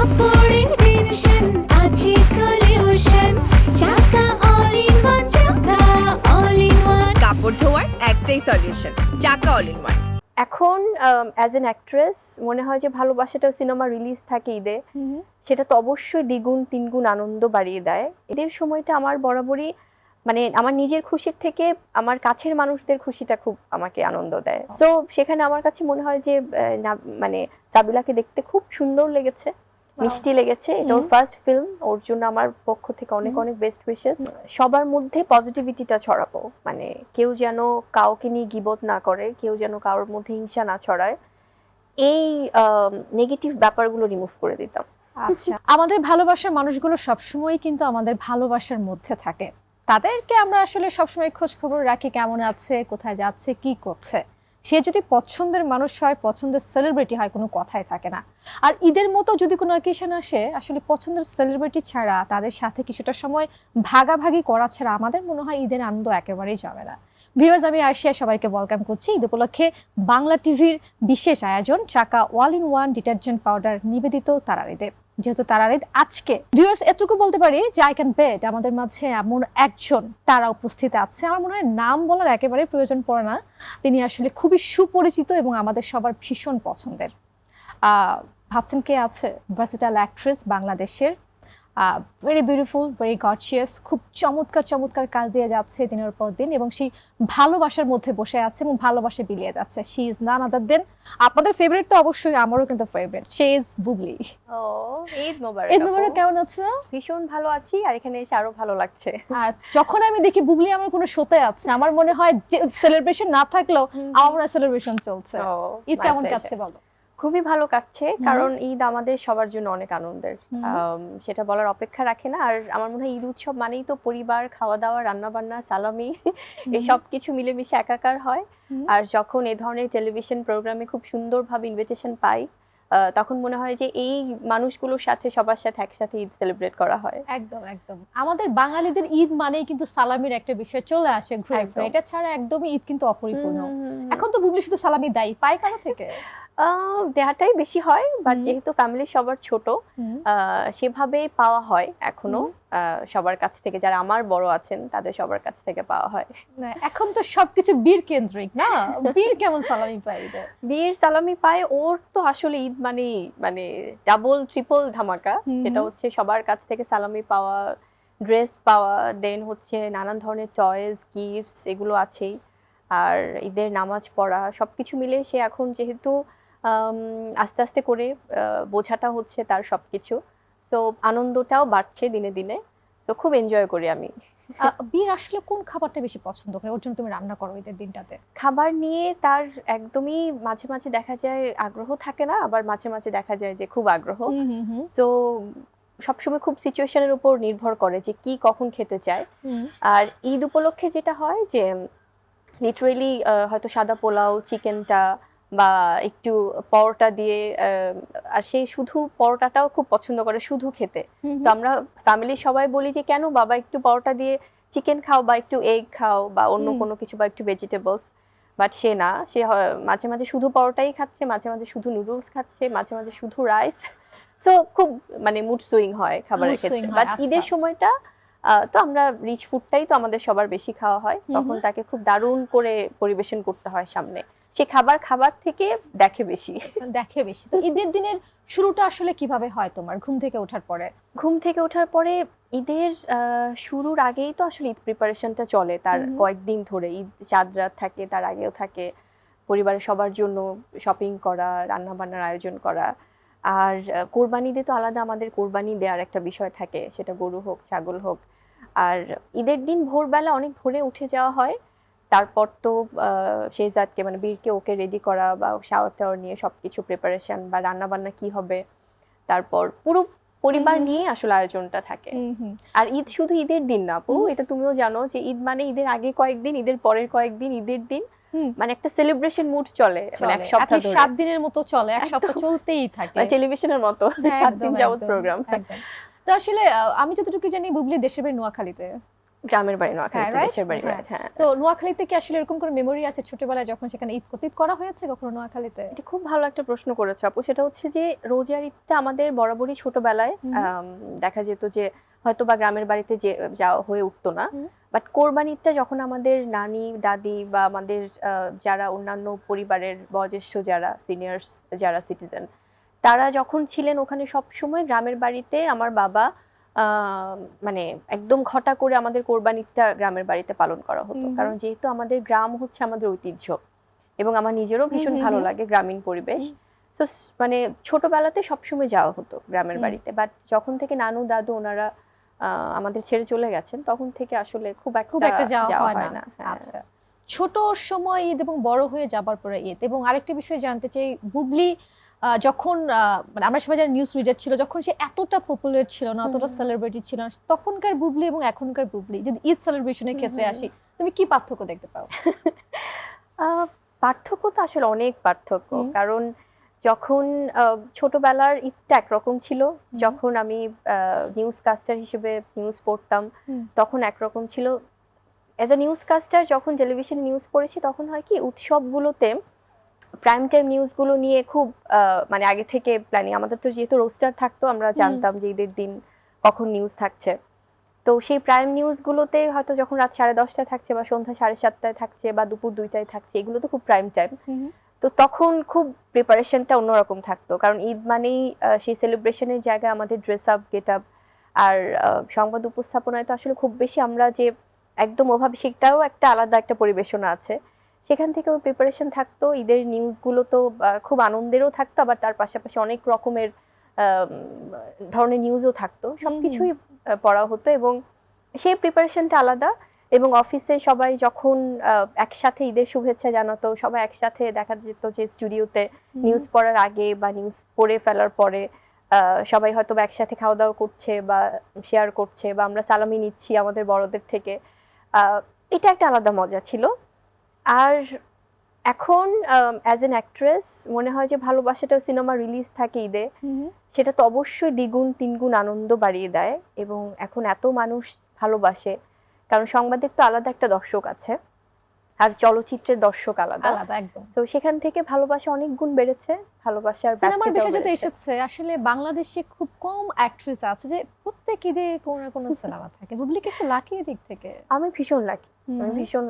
কাপড়ের টেনশন আছে সলিউশন চাকা অল ইন ওয়ান চাকা অল ইন ওয়ান কাপড় ধোয়ার একটাই সলিউশন, চাকা অল ইন ওয়ান। এখন অ্যাজ অ্যান অ্যাক্ট্রেস মনে হয় যে ভালোবাসাটা সিনেমা রিলিজ থাকে ঈদে, সেটা তো অবশ্যই দ্বিগুণ তিনগুণ আনন্দ বাড়িয়ে দেয়। ঈদের সময়টা আমার বরাবরই মানে আমার নিজের খুশির থেকে আমার কাছের মানুষদের খুশিটা খুব আমাকে আনন্দ দেয়। সো সেখানে আমার কাছে মনে হয় যে মানে সাবিলাকে দেখতে খুব সুন্দর লেগেছে, মিষ্টি লেগেছে। এটা ওর ফার্স্ট ফিল্ম, ওর জন্য আমার পক্ষ থেকে অনেক অনেক বেস্ট উইশেস। সবার মধ্যে পজিটিভিটিটা ছড়াবো, মানে কেউ যেন কাউকে নিয়ে গিবত না করে, কেউ যেন কারোর মধ্যে হিংসা না ছড়ায়, এই নেগেটিভ ব্যাপারগুলো রিমুভ করে দিতাম। আচ্ছা, আমাদের ভালোবাসার মানুষগুলো সবসময় কিন্তু আমাদের ভালোবাসার মধ্যে থাকে, তাদেরকে আমরা আসলে সবসময় খোঁজ খবর রাখি, কেমন আছে, কোথায় যাচ্ছে, কি করছে। সে যদি পছন্দের মানুষ হয়, পছন্দের সেলিব্রিটি হয়, কোনো কথাই থাকে না। আর ঈদের মতো যদি কোনো অকেশন আসে, আসলে পছন্দের সেলিব্রিটি ছাড়া তাদের সাথে কিছুটা সময় ভাগাভাগি করা ছাড়া আমাদের মনে হয় ঈদের আনন্দ একেবারেই জমে না। ভিউয়ার্স, আমি আরশিয়া সবাইকে ওয়েলকাম করছি ঈদ উপলক্ষে বাংলা টিভির বিশেষ আয়োজন চাকা all in one detergent powder নিবেদিত তারার ঈদে। যেহেতু তারার ঈদ আজকে, ভিউয়ার্স এতটুকু বলতে পারি যে আই ক্যান বেট আমাদের মাঝে এমন একজন তারা উপস্থিত আছে, আমার মনে হয় নাম বলার একেবারে প্রয়োজন পড়ে না। তিনি আসলে খুবই সুপরিচিত এবং আমাদের সবার ভীষণ পছন্দের। ভাবছেন কে আছে? ভার্সেটাইল অ্যাক্ট্রেস, বাংলাদেশের, ভেরি বিউটিফুল, ভেরি গর্জিয়াস, খুব চমৎকার চমৎকার কাজ দিয়ে যাচ্ছে দিনের পর দিন, এবং সেই ভালোবাসার মধ্যে বসে আছে এবং ভালোবাসা বিলিয়ে যাচ্ছে। শি ইজ নান আদার দেন, আপনাদের ফেভারিট তো অবশ্যই, আমারও কিন্তু ফেভারিট, শি ইজ বুবলি। ও, ঈদ মোবারক। ঈদ মোবারক, কেমন আছো? ভীষণ ভালো আছি, আর এখানে এসে আরো ভালো লাগছে। আর যখন আমি দেখি বুবলি আমার কোনো শোতে আছে, আমার মনে হয় যে সেলিব্রেশন না থাকলেও আমার মনে হয় সেলিব্রেশন চলছে। ঈদ কেমন কাটছে বলো? খুবই ভালো কাটছে, কারণ ঈদ আমাদের সবার জন্য অনেক আনন্দের, সেটা বলার অপেক্ষা রাখে না। আর আমার মনে হয় ঈদ উৎসব মানেই তো পরিবার, খাওয়া দাওয়া, রান্না বান্না, সালামি, এই সব কিছু মিলেমিশে একাকার হয়। আর যখন এই ধরনের টেলিভিশন প্রোগ্রামে খুব সুন্দরভাবে ইনভিটেশন পাই, তখন মনে হয় যে এই মানুষগুলোর সাথে সবার সাথে একসাথে ঈদ সেলিব্রেট করা হয়। একদম একদম, আমাদের বাঙালিদের ঈদ মানেই কিন্তু সালামির একটা বিষয় চলে আসে ঘুরে ফিরে, এটা ছাড়া একদমই ঈদ কিন্তু অপরিপূর্ণ। এখন তো বুবলি শুধু সালামি দেয়, পায় কারো থেকে? দেহাটাই বেশি হয়, বাট যেহেতু ফ্যামিলি সবার ছোট, সেভাবে পাওয়া হয় এখনো সবার কাছ থেকে, যারা আমার বড় আছেন তাদের সবার কাছ থেকে পাওয়া হয়। এখন তো সবকিছু বীর কেন্দ্রিক না, বীর কেমন সালামি পায়? বীর সালামি পায়, ওর তো আসলে ঈদ মানে ডাবল ট্রিপল ধামাকা। সেটা হচ্ছে সবার কাছ থেকে সালামি পাওয়া, ড্রেস পাওয়া, দেন হচ্ছে নানান ধরনের টয়েস, গিফটস, এগুলো আছেই। আর ঈদের নামাজ পড়া, সবকিছু মিলে সে এখন যেহেতু আস্তে আস্তে করে বোঝাটা হচ্ছে তার সবকিছু, সো আনন্দটাও বাড়ছে দিনে দিনে, তো খুব এনজয় করি আমি। বীর আসলে কোন খাবারটা বেশি পছন্দ করে, ওর জন্য তুমি রান্না করো ঈদের দিনটাতে? খাবার নিয়ে তার একদমই মাঝে মাঝে দেখা যায় আগ্রহ থাকে না, আবার মাঝে মাঝে দেখা যায় যে খুব আগ্রহ। সো সবসময় খুব সিচুয়েশনের উপর নির্ভর করে যে কি কখন খেতে চায়। আর ঈদ উপলক্ষে যেটা হয় যে লিটারেলি হয়তো সাদা পোলাও, চিকেনটা বা একটু পরোটা দিয়ে, আর সে শুধু পরোটাটাও খুব পছন্দ করে শুধু খেতে। তো আমরা ফ্যামিলির সবাই বলি যে কেন বাবা একটু পরোটা দিয়ে চিকেন খাও, বা একটু এগ খাও, বা অন্য কোনো কিছু, বা একটু ভেজিটেবলস। বাট সে না, সে মাঝে মাঝে শুধু পরোটাই খাচ্ছে, মাঝে মাঝে শুধু নুডলস খাচ্ছে, মাঝে মাঝে শুধু রাইস। সো খুব মানে মুড সুইং হয় খাবারের ক্ষেত্রে। বাট ঈদের সময়টা তো আমরা রিচ ফুডটাই তো আমাদের সবার বেশি খাওয়া হয়, তখন তাকে খুব দারুণ করে পরিবেশন করতে হয় সামনে, সে খাবার থেকে দেখে বেশি। তো ঈদের দিনের শুরুটা আসলে কিভাবে হয় তোমার? ঘুম থেকে ওঠার পরে? ঘুম থেকে ওঠার পরে ঈদের শুরুর আগেই তো আসলে ঈদ প্রিপারেশনটা চলে, তার কয়েকদিন ধরে। ঈদ চাঁদ রাত থাকে, তার আগেও থাকে পরিবারের সবার জন্য শপিং করা, রান্না বান্নার আয়োজন করা। আর কোরবানি ঈদে তো আলাদা আমাদের কোরবানি দেওয়ার একটা বিষয় থাকে, সেটা গরু হোক, ছাগল হোক। আর ঈদের দিন ভোরবেলা অনেক ভোরে উঠে যাওয়া হয়, তারপর তো শেহজাদকে মানে বীরকে ওকে রেডি করা, বা শাওয়ার টাওয়ার নিয়ে সবকিছু প্রিপারেশন, বা রান্না বান্না কি হবে, তারপর পুরো পরিবার নিয়ে আসলে আয়োজনটা থাকে। আর ঈদ শুধু ঈদের দিন না আপু, এটা তুমিও জানো যে ঈদ মানে ঈদের আগে কয়েকদিন, ঈদের পরের কয়েকদিন, ঈদের দিন মানে একটা সেলিব্রেশন মুড চলে, মানে এক সপ্তাহ ধরে, 7 দিনের মতো চলে, এক সপ্তাহ চলতেই থাকে, টেলিভিশনের মতো 7 দিন যাবত প্রোগ্রাম। তো আসলে আমি যতটুকু জানি বুবলি দেশের বাড়ি নোয়াখালীতে। গ্রামের বাড়ি নোয়াখালী, right? দেশের বাড়ি, হ্যাঁ। right, হ্যাঁ। তো নোয়াখালীতে কি আসলে এরকম কোনো মেমোরি আছে ছোটবেলায় যখন সেখানে ঈদ ঈদ করা হয়েছে কখনো নোয়াখালীতে? এটা খুব ভালো একটা প্রশ্ন করেছো আপু। সেটা হচ্ছে যে রোজার ঈদটা আমাদের বরাবরই ছোটবেলায় দেখা যেত যে হয়তো বা গ্রামের বাড়িতে যে যাওয়া হয়ে উঠতো না, বাট কোরবানি ঈদটা যখন আমাদের নানি দাদি বা আমাদের যারা অন্যান্য পরিবারের বয়োজ্যেষ্ঠ যারা সিনিয়র্স যারা সিটিজেন তারা যখন ছিলেন ওখানে সব সময় গ্রামের বাড়িতে আমার বাবা মানে একদম ঘটা করে আমাদের কোরবানিটা গ্রামের বাড়িতে পালন করা হতো। কারণ যেহেতু আমাদের গ্রাম হচ্ছে আমাদের ঐতিহ্য এবং আমার নিজেরও ভীষণ ভালো লাগে গ্রামীণ পরিবেশ, তো মানে ছোটবেলাতে সবসময় যাওয়া হতো গ্রামের বাড়িতে। বাট যখন থেকে নানু দাদু ওনারা আমাদের ছেড়ে চলে গেছেন তখন থেকে আসলে খুব একটা যাওয়া হয় না। আচ্ছা, ছোট সময় ঈদ এবং বড় হয়ে যাবার পরে ঈদ। এবং আরেকটা বিষয় জানতে চাই, বুবলি যখন মানে আমরা সবাই যারা নিউজ রিডার ছিল, যখন সে এতটা পপুলার ছিল না, অতটা সেলিব্রিটি ছিল না, তখনকার বুবলি এবং এখনকার বুবলি যদি ঈদ সেলিব্রেশনের ক্ষেত্রে আসি, তুমি কি পার্থক্য দেখতে পাও? পার্থক্য তো আসলে অনেক পার্থক্য। কারণ যখন ছোটবেলার ঈদটা একরকম ছিল, যখন আমি নিউজ কাস্টার হিসেবে নিউজ পড়তাম তখন একরকম ছিল। অ্যাজ আ নিউজ কাস্টার যখন টেলিভিশন নিউজ পড়েছি তখন হয় কি উৎসবগুলোতে প্রাইম টাইম নিউজগুলো নিয়ে খুব মানে আগে থেকে প্ল্যানিং। আমাদের তো যেহেতু রোস্টার থাকতো আমরা জানতাম যে ঈদের দিন কখন নিউজ থাকছে, তো সেই প্রাইম নিউজগুলোতে হয়তো যখন রাত 10:30টায় থাকছে বা সন্ধ্যা 7:30টায় থাকছে বা দুপুর 2টায় থাকছে, এগুলো তো খুব প্রাইম টাইম। তো তখন খুব প্রিপারেশনটা অন্যরকম থাকতো, কারণ ঈদ মানেই সেই সেলিব্রেশনের জায়গায় আমাদের ড্রেস আপ গেট আপ। আর সংবাদ উপস্থাপনায় তো আসলে খুব বেশি আমরা যে একদম ওভাবে, সেটাও একটা আলাদা একটা পরিবেশনা আছে, সেখান থেকে ওই প্রিপারেশন থাকতো। ঈদের নিউজগুলো তো খুব আনন্দেরও থাকতো, আবার তার পাশাপাশি অনেক রকমের ধরনের নিউজও থাকতো, সবকিছুই পড়া হতো এবং সেই প্রিপারেশনটা আলাদা। এবং অফিসে সবাই যখন একসাথে ঈদের শুভেচ্ছা জানাতো, সবাই একসাথে দেখা যেত যে স্টুডিওতে নিউজ পড়ার আগে বা নিউজ পড়ে ফেলার পরে সবাই হয়তো একসাথে খাওয়া দাওয়া করছে বা শেয়ার করছে বা আমরা সালামি নিচ্ছি আমাদের বড়দের থেকে। এটা একটা আলাদা মজা ছিল। আর এখন অ্যাজ এন অ্যাক্ট্রেস মনে হয় যে ভালোবাসাটা সিনেমা রিলিজ থাকে ঈদে, সেটা তো অবশ্যই দ্বিগুণ তিনগুণ আনন্দ বাড়িয়ে দেয়। এবং এখন এত মানুষ ভালোবাসে, কারণ সংবাদের তো আলাদা একটা দর্শক আছে আর চলচ্চিত্রের দর্শক আলাদা একদম। তো সেখান থেকে ভালোবাসা অনেক গুণ বেড়েছে। ভালোবাসার সিনেমার বিষয় যেটা এসেছে, আসলে বাংলাদেশে খুব কম অ্যাক্ট্রেস আছে যে প্রত্যেক ঈদে কোনো না কোনো সিনেমা থাকে। বুবলি কি একটু লাকি দিক থেকে? আমি ভীষণ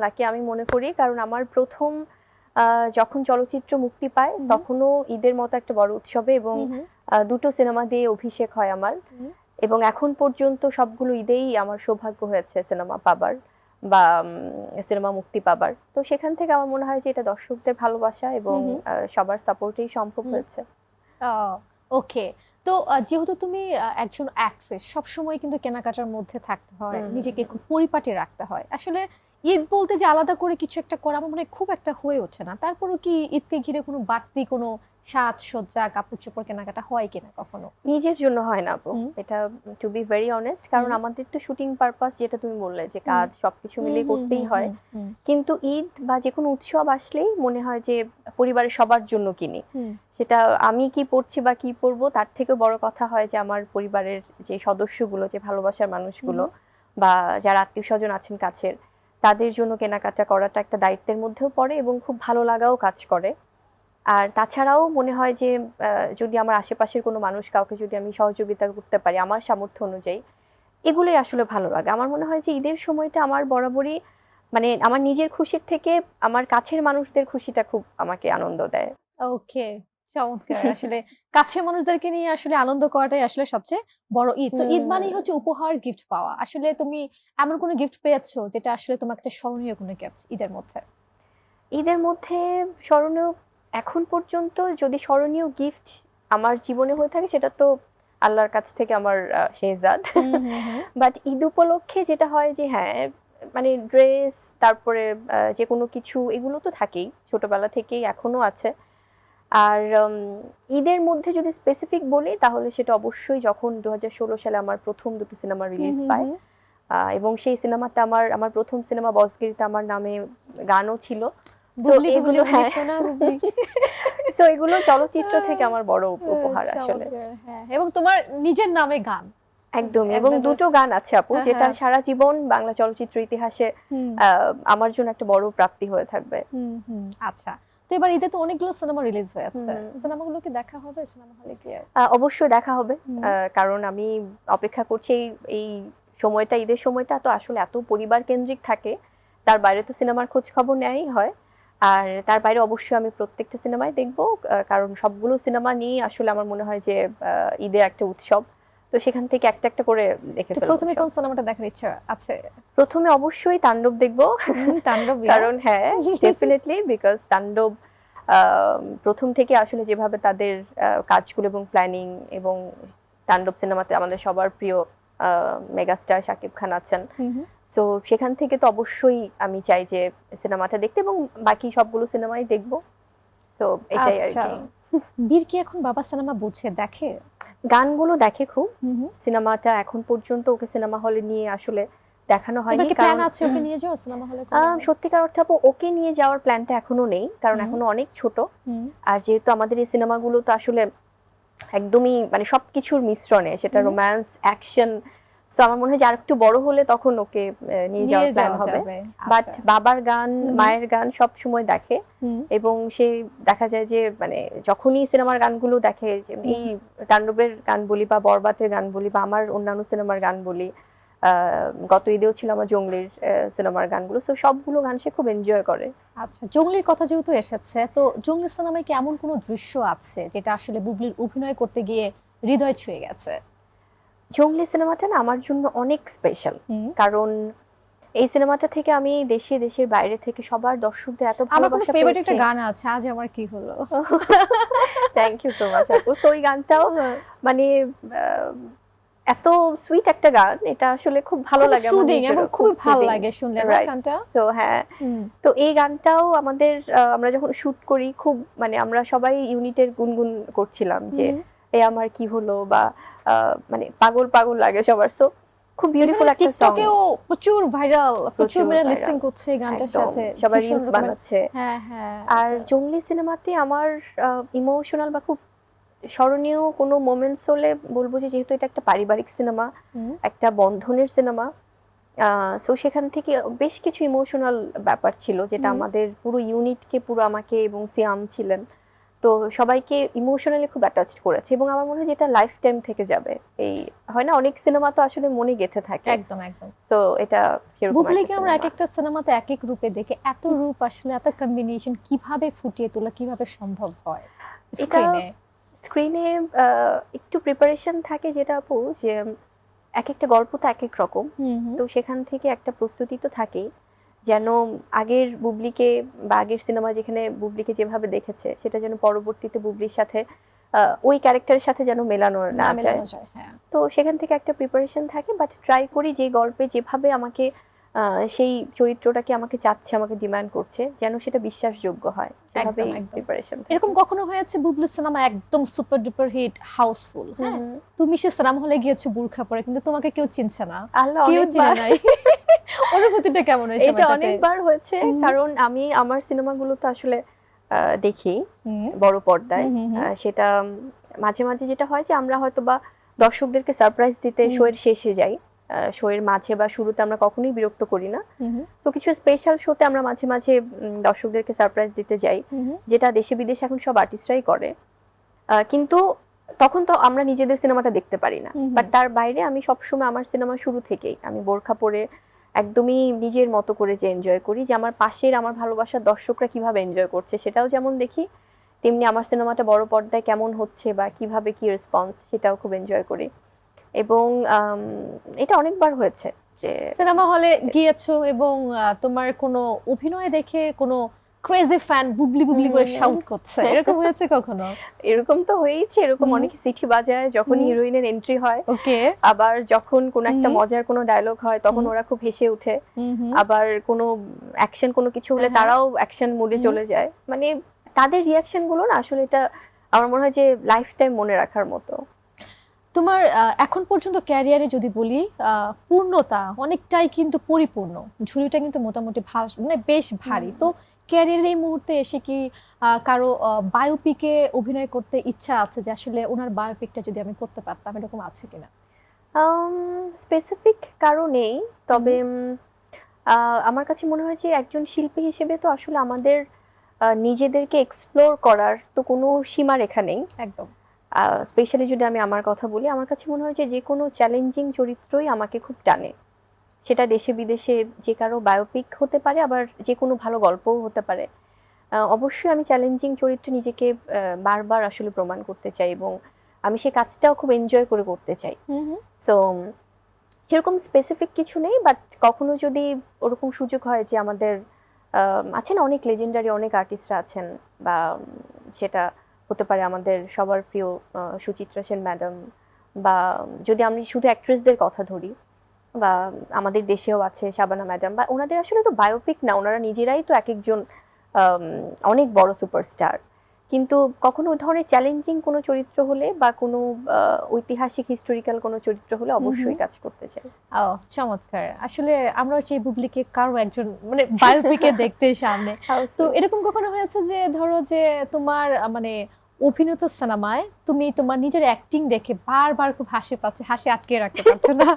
লাকি, আমি মনে করি। কারণ আমার প্রথম যখন চলচ্চিত্র মুক্তি পায় তখনও ঈদের মতো একটা বড় উৎসবে এবং দুটো সিনেমা দিয়ে অভিষেক হয় আমার। এবং এখন পর্যন্ত সবগুলো ঈদেই আমার সৌভাগ্য হয়েছে সিনেমা পাবার বা সিনেমা মুক্তি পাবার। তো সেখান থেকে আমার মনে হয় যে এটা দর্শকদের ভালোবাসা এবং সবার সাপোর্টেই সম্ভব হয়েছে। ওকে, তো যেহেতু তুমি একজন অ্যাক্ট্রেস, সবসময় কিন্তু কেনাকাটার মধ্যে থাকতে হয়, নিজেকে খুব পরিপাটি রাখতে হয়। আসলে ঈদ বলতে যে আলাদা করে কিছু একটা করা আমার মনে হয় খুব একটা হয়ে ওঠে না। তারপরও কি ঈদকে ঘিরে কোনো বাড়তি কোনো সাজসজ্জা কাপড় চোপড় কেনাকাটা হয় কিনা কখনো? নিজের জন্য হয় না আপু, এটা টু বি ভেরি অনেস্ট। কারণ আমাদের তো শুটিং পারপাস, যেটা তুমি বললে যে কাজ সবকিছু মিলিয়ে করতেই হয়। কিন্তু ঈদ বা যে কোনো উৎসব আসলেই মনে হয় যে পরিবারের সবার জন্য কিনি। সেটা আমি কি পড়ছি বা কি পরবো তার থেকে বড় কথা হয় যে আমার পরিবারের যে সদস্যগুলো, যে ভালোবাসার মানুষগুলো বা যারা আত্মীয় স্বজন আছেন কাছের, তাদের জন্য কেনাকাটা করাটা একটা দায়িত্বের মধ্যেও পড়ে এবং খুব ভালো লাগাও কাজ করে। আর তাছাড়াও মনে হয় যে যদি আমার আশেপাশের কোনো মানুষ কাউকে যদি আমি সহযোগিতা করতে পারি আমার সামর্থ্য অনুযায়ী, এগুলোই আসলে ভালো লাগে। আমার মনে হয় যে ঈদের সময়টা আমার বরাবরই মানে আমার নিজের খুশির থেকে আমার কাছের মানুষদের খুশিটা খুব আমাকে আনন্দ দেয়। ওকে, চমৎকার। আসলে কাছের মানুষদেরকে নিয়ে আসলে আনন্দ করাটাই আসলে সবচেয়ে বড় ঈদ। তো ঈদ মানেই হচ্ছে উপহার, গিফট পাওয়া। আসলে তুমি এমন কোনো গিফট পেয়েছো যেটা আসলে তোমার কাছে স্মরণীয় কোনো গিফট ঈদের মধ্যে? ঈদের মধ্যে স্মরণীয় এখন পর্যন্ত যদি স্মরণীয় গিফট আমার জীবনে হয়ে থাকে সেটা তো আল্লাহর কাছ থেকে আমার শেহজাদ। বাট ঈদ উপলক্ষে যেটা হয় যে হ্যাঁ মানে ড্রেস, তারপরে যে কোনো কিছু, এগুলো তো থাকেই ছোটবেলা থেকেই, এখনো আছে। আর ঈদের মধ্যে যদি স্পেসিফিক বলি তাহলে সেটা অবশ্যই যখন 2016 সালে আমার প্রথম দুটো সিনেমা রিলিজ পায় এবং সেই সিনেমাতে আমার প্রথম সিনেমা বসগিরিতে আমার নামে গানও ছিল। সো এগুলো চলচ্চিত্র থেকে আমার বড় উপহার আসলে। এবং তোমার নিজের নামে গান, একদমই, এবং একদম। দুটো গান আছে আপু হ্যাঁ, যেটা হ্যাঁ। সারা জীবন বাংলা চলচ্চিত্র ইতিহাসে হুম, আমার জন্য একটা বড় প্রাপ্তি হয়ে থাকবে। হুম। আচ্ছা, তো এবার ঈদে তো অনেকগুলো সিনেমা রিলিজ হয়েছে, হুম। সিনেমাগুলো কি দেখা হবে সিনেমা হলে গিয়ে? অবশ্যই দেখা হবে, হুম। কারণ আমি অপেক্ষা করছি এই সময়টা, ঈদের সময়টা তো আসলে এত পরিবার কেন্দ্রিক থাকে, তার বাইরে তো সিনেমার খোঁজ খবর নেওয়াই হয়। আর তার বাইরে অবশ্যই আমি প্রত্যেকটা সিনেমাই দেখবো, কারণ সবগুলো সিনেমা নিয়ে আসলে আমার মনে হয় যে ঈদের একটা উৎসব, তো সেখান থেকে একটা একটা করে দেখে তো ফেলবো প্রথমে সব। কোন সিনেমাটা দেখার ইচ্ছা আছে? প্রথমে অবশ্যই তাণ্ডব দেখবো, তাণ্ডব, কারণ হ্যাঁ ডেফিনেটলি, বিকজ তাণ্ডব প্রথম থেকে আসলে যেভাবে তাদের কাজগুলো এবং প্ল্যানিং, এবং তাণ্ডব সিনেমাতে আমাদের সবার প্রিয় মেগাস্টার শাকিব খান আছেন, সো সেখান থেকে তো অবশ্যই আমি চাই যে সিনেমাটা দেখতে, এবং বাকি সবগুলো সিনেমাই দেখবো, সো এটাই আর আচ্ছা, কি। বীর কি এখন বাবা সিনেমা বুঝে দেখে? গানগুলো দেখে খুব, সিনেমাটা এখন পর্যন্ত ওকে সিনেমা হলে নিয়ে আসলে দেখানো এবার হয়নি, কি প্ল্যান কারণ আছে ওকে নিয়ে যাওয়া সিনেমা হলে? সত্যিকার অর্থে আপু ওকে নিয়ে যাওয়ার প্ল্যানটা এখনো নেই, কারণ এখনো অনেক ছোট। আর যেহেতু আমাদের এই সিনেমাগুলো তো আসলে একদমই মানে সবকিছুর মিশ্রণে, সেটা রোম্যান্স, অ্যাকশন, সো আমার মনে হয় যে আরেকটু বড় হলে তখন ওকে নিয়ে যাওয়ার প্ল্যান হবে। বাট বাবার গান, মায়ের গান সব সময় দেখে, এবং সে দেখা যায় যে মানে যখনই সিনেমার গানগুলো দেখে, যে এই তাণ্ডবের গান বলি বা বরবাতের গান বলি বা আমার অন্যান্য সিনেমার গান বলি, গত ঈদেও ছিল আমার জঙ্গলির সিনেমার গানগুলো, সো সবগুলো গান সে খুব এনজয় করে। আচ্ছা, জঙ্গলির কথা যেহেতু এসেছে, তো জঙ্গলি সিনেমায় কি এমন কোনো দৃশ্য আছে যেটা আসলে বুবলির অভিনয় করতে গিয়ে হৃদয় ছুঁয়ে গেছে? জঙ্গলি সিনেমাটা না আমার জন্য অনেক স্পেশাল, কারণ এই সিনেমাটা থেকে আমি দেশে দেশের বাইরে থেকে সবার দর্শকদের এত আমার কোনো ভালোবাসা ফেভারিট একটা পেয়েছি। গান আছে, আজ আমার কি হলো। থ্যাংক ইউ সো মাচ আপু। সো ওই গানটাও মানে এত সুইট একটা গান, এটা আসলে খুব ভালো খুব লাগে আমার সুদিং এবং নিজেরও, খুবই ভালো soothing, লাগে শুনলে না right? গানটা। তো হ্যাঁ, তো এই গানটাও আমাদের আমরা যখন শুট করি খুব মানে আমরা সবাই ইউনিটের গুনগুন করছিলাম যে এ আমার কি হলো, বা মানে পাগল পাগল লাগে সবার, সো খুব বিউটিফুল একটা সং। টিকটকেও প্রচুর ভাইরাল, প্রচুর প্রচুর মেয়েরা viral, লিপসিং করছে এই গানটার একদম, সাথে, সবাই ভীষণ রিলস রকমের- বানাচ্ছে। হ্যাঁ আর জঙ্গলি সিনেমাতে আমার ইমোশনাল বা খুব স্মরণীয় কোনো মোমেন্টস হলে বলবো যে যেহেতু এটা একটা পারিবারিক সিনেমা, একটা বন্ধনের সিনেমা, সো সেখান থেকে বেশ কিছু ইমোশনাল ব্যাপার ছিল যেটা আমাদের পুরো ইউনিটকে, পুরো আমাকে এবং সিয়াম ছিলেন, তো সবাইকে ইমোশনালি খুব অ্যাটাচড করেছে, এবং আমার মনে হয় যেটা লাইফ টাইম থেকে যাবে। এই হয় না অনেক সিনেমা তো আসলে মনে গেঁথে থাকে, একদম একদম। সো এটা সেরকম বুবলিকে একটা আমরা এক সিনেমা। একটা সিনেমাতে এক এক রূপে দেখে, এত রূপ আসলে এত কম্বিনেশন কিভাবে ফুটিয়ে তোলা কিভাবে সম্ভব হয় স্ক্রিনে? স্ক্রিনে একটু প্রিপারেশন থাকে, যেটা আপু যে এক একটা গল্প তো এক এক রকম, তো সেখান থেকে একটা প্রস্তুতি তো থাকেই, যেন আগের বুবলিকে বা আগের সিনেমা যেখানে বুবলিকে যেভাবে দেখেছে সেটা যেন পরবর্তীতে বুবলির সাথে ওই ক্যারেক্টারের সাথে যেন মেলানো না যায়, হ্যাঁ। তো সেখান থেকে একটা প্রিপারেশন থাকে, বাট ট্রাই করি যে গল্পে যেভাবে আমাকে সেই চরিত্রটাকে আমাকে চাচ্ছে, আমাকে ডিমান্ড করছে, যেন সেটা বিশ্বাসযোগ্য হয়, সেভাবে একদম, একদম। প্রিপারেশন। এরকম কখনো হয়েছে বুবলি সিনেমা একদম সুপার ডুপার হিট, হাউসফুল, হ্যাঁ, তুমি সে সিনেমা হলে গিয়েছো বোরখা পরে, কিন্তু তোমাকে কেউ চিনছে না, আল্লাহ কেউ চিনে অনেকবার নাই, অনুভূতিটা কেমন হয়েছে? এটা অনেকবার হয়েছে, কারণ আমি আমার সিনেমাগুলো তো আসলে দেখি বড় পর্দায়, সেটা মাঝে মাঝে যেটা হয় যে আমরা হয়তো বা দর্শকদেরকে সারপ্রাইজ দিতে শোয়ের শেষে যাই, শোয়ের মাঝে বা শুরুতে আমরা কখনোই বিরক্ত করি না, তো কিছু স্পেশাল শোতে আমরা মাঝে মাঝে দর্শকদেরকে সারপ্রাইজ দিতে যাই, যেটা দেশে বিদেশে এখন সব আর্টিস্টরাই করে, কিন্তু তখন তো আমরা নিজেদের সিনেমাটা দেখতে পারি না, বাট তার বাইরে আমি সবসময় আমার সিনেমা শুরু থেকেই আমি বোরখা পরে একদমই নিজের মতো করে যে এনজয় করি, যে আমার পাশের আমার ভালোবাসার দর্শকরা কিভাবে এনজয় করছে সেটাও যেমন দেখি, তেমনি আমার সিনেমাটা বড় পর্দায় কেমন হচ্ছে বা কিভাবে কি রেসপন্স সেটাও খুব এনজয় করি, এবং এটা অনেকবার হয়েছে যে সিনেমা হলে গিয়েছো এবং তোমার কোনো অভিনয় দেখে কোনো ক্রেজি ফ্যান বুবলি বুবলি করে শাউট করছে, এরকম হয়েছে কখনো? এরকম তো হয়েছে, এরকম অনেকে চিঠি বাজায় যখন হিরোইনের এন্ট্রি হয়, ওকে, আবার যখন কোনো একটা মজার কোনো ডায়লগ হয় তখন ওরা খুব হেসে ওঠে, আবার কোনো অ্যাকশন কোনো কিছু হলে তারাও অ্যাকশন মোডে চলে যায়, মানে তাদের রিয়াকশন গুলো না আসলে এটা আমার মনে হয় যে লাইফ টাইম মনে রাখার মতো। তোমার এখন পর্যন্ত ক্যারিয়ারে যদি বলি পূর্ণতা অনেকটাই কিন্তু পরিপূর্ণ, ঝুলিটা কিন্তু মোটামুটি মানে বেশ ভারী, তো ক্যারিয়ারের এই মুহূর্তে এসে কি কারো বায়োপিকে অভিনয় করতে ইচ্ছা আছে যে আসলে ওনার বায়োপিকটা যদি আমি করতে পারতাম, এরকম আছে কিনা? স্পেসিফিক কারণেই, তবে আমার কাছে মনে হয় যে একজন শিল্পী হিসেবে তো আসলে আমাদের নিজেদেরকে এক্সপ্লোর করার তো কোনো সীমারেখা নেই। একদম। স্পেশালি যদি আমি আমার কথা বলি, আমার কাছে মনে হয় যে যে কোনো চ্যালেঞ্জিং চরিত্রই আমাকে খুব টানে। সেটা দেশে বিদেশে যে কারো বায়োপিক হতে পারে, আবার যে কোনো ভালো গল্পও হতে পারে। অবশ্যই আমি চ্যালেঞ্জিং চরিত্রে নিজেকে বারবার আসলে প্রমাণ করতে চাই, এবং আমি সেই কাজটাও খুব এনজয় করে করতে চাই। সো সেরকম স্পেসিফিক কিছু নেই, বাট কখনো যদি ওরকম সুযোগ হয় যে আমাদের আছেন অনেক লেজেন্ডারি অনেক আর্টিস্টরা আছেন, বা সেটা হতে পারে আমাদের সবার প্রিয় সুচিত্রা সেন ম্যাডাম, বা যদি আমি শুধু অ্যাক্ট্রেসদের কথা ধরি, বা আমাদের দেশেও আছে শাবানা ম্যাডাম, বা ওনাদের আসলে তো বায়োপিক না, ওনারা নিজেরাই তো এক একজন অনেক বড় সুপারস্টার। কিন্তু কখনো ওই ধরনের চ্যালেঞ্জিং কোনো চরিত্র হলে বা কোনো ঐতিহাসিক হিস্টোরিক্যাল কোনো চরিত্র হলে অবশ্যই কাজ করতে চাই। ও চমৎকার। আসলে আমরা হচ্ছে এই বুবলিকে কারো একজন মানে বায়োপিকে দেখতে সামনে। তো এরকম কখনো হয়েছে যে ধরো যে তোমার মানে অভিনীত সিনেমায় তুমি তোমার নিজের অ্যাক্টিং দেখে বারবার খুব হাসি পাচ্ছে, হাসি আটকে রাখতে পারছো না,